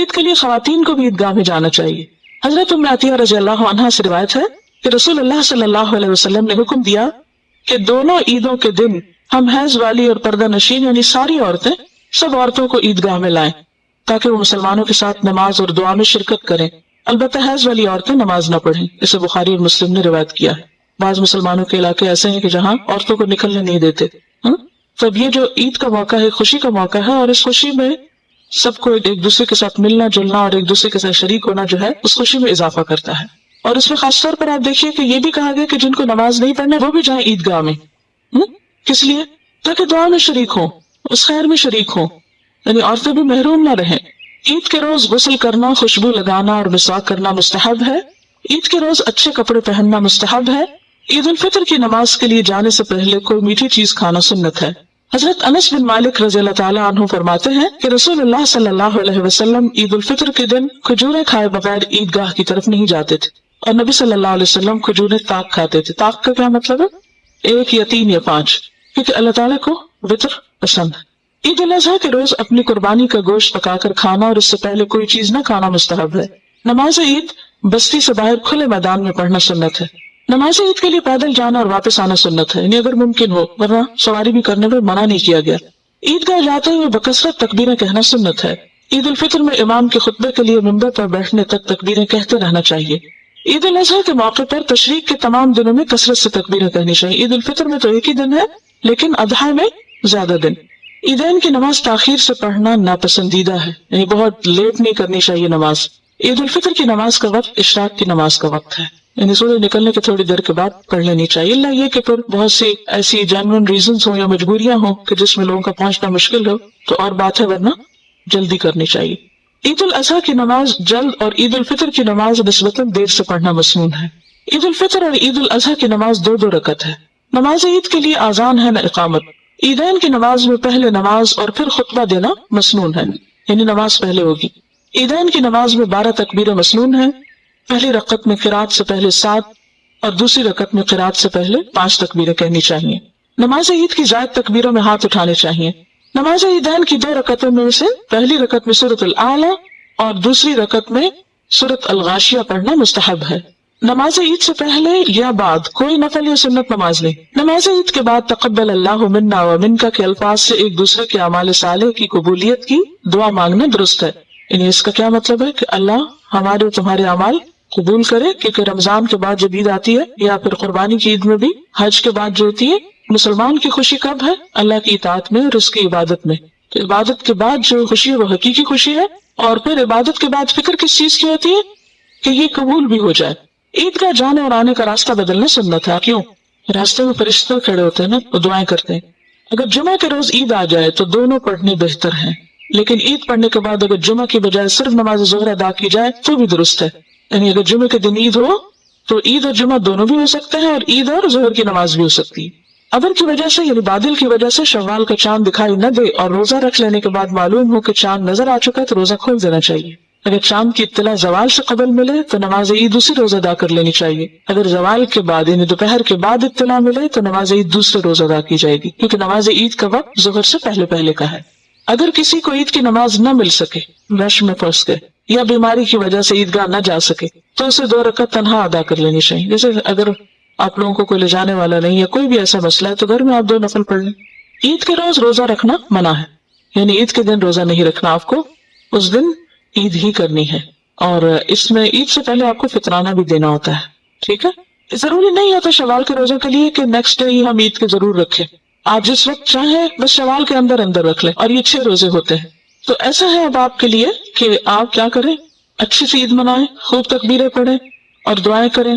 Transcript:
عید کے لیے خواتین کو بھی عیدگاہ میں جانا چاہیے. حضرت ام عطیہ رضی اللہ عنہا سے روایت ہے کہ رسول اللہ صلی اللہ علیہ وسلم نے حکم دیا کہ دونوں عیدوں کے دن ہم حیض والی اور پردہ نشین یعنی ساری عورتیں سب عورتوں کو عیدگاہ میں لائیں تاکہ وہ مسلمانوں کے ساتھ نماز اور دعا میں شرکت کریں. البتہ حیض والی عورتیں نماز نہ پڑھیں. اسے بخاری اور مسلم نے روایت کیا ہے. بعض مسلمانوں کے علاقے ایسے ہیں کہ جہاں عورتوں کو نکلنے نہیں دیتے. تب یہ جو عید کا موقع ہے خوشی کا موقع ہے، اور اس خوشی میں سب کو ایک دوسرے کے ساتھ ملنا جلنا اور ایک دوسرے کے ساتھ شریک ہونا جو ہے اس خوشی میں اضافہ کرتا ہے. اور اس میں خاص طور پر آپ دیکھیے کہ یہ بھی کہا گیا کہ جن کو نماز نہیں پڑھنا وہ بھی جائیں عیدگاہ میں. کس لیے؟ تاکہ دعا میں شریک ہوں، اس خیر میں شریک ہوں، یعنی عورتیں بھی محروم نہ رہیں. عید کے روز غسل کرنا، خوشبو لگانا اور مسواک کرنا مستحب ہے. عید کے روز اچھے کپڑے پہننا مستحب ہے. عید الفطر کی نماز کے لیے جانے سے پہلے کوئی میٹھی چیز کھانا سنت ہے. حضرت انس بن مالک رضی اللہ تعالیٰ عنہ فرماتے ہیں کہ رسول اللہ صلی اللہ علیہ وسلم عید الفطر کے دن کھجوریں کھائے بغیر عیدگاہ کی طرف نہیں جاتے تھے، اور نبی صلی اللہ علیہ وسلم کھجوریں طاق کھاتے تھے. طاق کا کیا مطلب ہے؟ 1 یا 3 یا 5، کیونکہ اللہ تعالیٰ کو وطر پسند ہے. عید الاضحیٰ کے روز اپنی قربانی کا گوشت پکا کر کھانا اور اس سے پہلے کوئی چیز نہ کھانا مستحب ہے. نماز عید بستی سے باہر کھلے میدان میں پڑھنا سنت ہے. نماز عید کے لیے پیدل جانا اور واپس آنا سنت ہے، یعنی اگر ممکن ہو، ورنہ سواری بھی کرنے میں منع نہیں کیا گیا. عیدگاہ جاتے ہوئے بکثرت تکبیریں کہنا سنت ہے. عید الفطر میں امام کے خطبے کے لیے منبر پر بیٹھنے تک تکبیریں کہتے رہنا چاہیے. عید الاضحیٰ کے موقع پر تشریق کے تمام دنوں میں کثرت سے تکبیریں کہنی چاہیے. عید الفطر میں تو ایک ہی دن ہے، لیکن اضحیٰ میں زیادہ دن. عیدین کی نماز تاخیر سے پڑھنا ناپسندیدہ ہے، یعنی بہت لیٹ نہیں کرنی چاہیے نماز. عید الفطر کی نماز کا وقت اشراق کی نماز کا وقت ہے، یعنی سورج نکلنے کے تھوڑی دیر کے بعد پڑھ لینی چاہیے. اللہ یہ کہ پھر بہت سی ایسی جینوئن ریزنز ہوں یا مجبوریاں ہوں کہ جس میں لوگوں کا پہنچنا مشکل ہو تو اور بات ہے، ورنہ جلدی کرنی چاہیے. عید الاضحیٰ کی نماز جلد اور عید الفطر کی نماز نسبتاً دیر سے پڑھنا مسنون ہے. عید الفطر اور عید الاضحیٰ کی نماز 2 رکعت ہے. نماز عید کے لیے آذان ہے نہ اقامت. عیدین کی نماز میں پہلے نماز اور پھر خطبہ دینا مسنون ہے، یعنی نماز پہلے ہوگی. عیدین کی نماز میں 12 تکبیریں مسنون ہیں. پہلی رکعت میں قرات سے پہلے 7 اور دوسری رکعت میں قرات سے پہلے 5 تکبیریں کہنی چاہیے. نماز عید کی زائد تکبیروں میں ہاتھ اٹھانے چاہیے. نماز عیدین کی 2 رکعتوں میں سے پہلی رکعت میں سورۃ الاعلی اور دوسری رکعت میں سورۃ الغاشیہ پڑھنا مستحب ہے. نماز عید سے پہلے یا بعد کوئی نفل یا سنت نماز نہیں. نماز عید کے بعد تقبل اللہ منا و منکا کے الفاظ سے ایک دوسرے کے اعمال صالح کی قبولیت کی دعا مانگنا درست ہے. یعنی اس کا کیا مطلب ہے کہ اللہ ہمارے اور تمہارے اعمال قبول کرے، کیونکہ رمضان کے بعد جب عید آتی ہے یا پھر قربانی کی عید میں بھی، حج کے بعد جو ہوتی ہے، مسلمان کی خوشی کب ہے؟ اللہ کی اطاعت میں اور اس کی عبادت میں. تو عبادت کے بعد جو خوشی ہے وہ حقیقی خوشی ہے، اور پھر عبادت کے بعد فکر کس چیز کی ہوتی ہے؟ کہ یہ قبول بھی ہو جائے. عید کا جانے اور آنے کا راستہ بدلنا سنت ہے. کیوں؟ راستے میں فرشتے کھڑے ہوتے ہیں نا، وہ دعائیں کرتے ہیں. اگر جمعہ کے روز عید آ جائے تو دونوں پڑھنے بہتر ہیں، لیکن عید پڑھنے کے بعد اگر جمعہ کی بجائے صرف نماز ظہر ادا کی جائے تو بھی درست ہے. یعنی اگر جمعے کے دن عید ہو تو عید اور جمعہ دونوں بھی ہو سکتے ہیں، اور عید اور ظہر کی نماز بھی ہو سکتی ہے. ابر کی وجہ سے یعنی بادل کی وجہ سے شوال کا چاند دکھائی نہ دے اور روزہ رکھ لینے کے بعد معلوم ہو کہ چاند نظر آ چکا ہے تو روزہ کھول دینا چاہیے. اگر چاند کی اطلاع زوال سے قبل ملے تو نماز عید اسی روز ادا کر لینی چاہیے. اگر زوال کے بعد یعنی دوپہر کے بعد اطلاع ملے تو نماز عید دوسرے روز ادا کی جائے گی، کیونکہ نماز عید کا وقت ظہر سے پہلے کا ہے. اگر کسی کو عید کی نماز نہ مل سکے، رش میں پھنس گئے یا بیماری کی وجہ سے عیدگاہ نہ جا سکے، تو اسے 2 رکعت تنہا ادا کر لینی چاہیے. جیسے اگر آپ لوگوں کو کوئی لے جانے والا نہیں یا کوئی بھی ایسا مسئلہ ہے تو گھر میں آپ 2 نفل پڑھ لیں. عید کے روز روزہ رکھنا منع ہے، یعنی عید کے دن روزہ نہیں رکھنا، آپ کو اس دن عید ہی کرنی ہے. اور اس میں عید سے پہلے آپ کو فطرانہ بھی دینا ہوتا ہے. ٹھیک ہے، ضروری نہیں ہوتا شوال کے روزوں کے لیے کہ نیکسٹ ڈے ہی ہم عید کے ضرور رکھیں. آپ جس وقت چاہیں بس شوال کے اندر رکھ لیں، اور یہ 6 روزے ہوتے ہیں. تو ایسا ہے اب آپ کے لیے کہ آپ کیا کریں، اچھی سی عید منائیں، خوب تکبیریں پڑھیں اور دعائیں کریں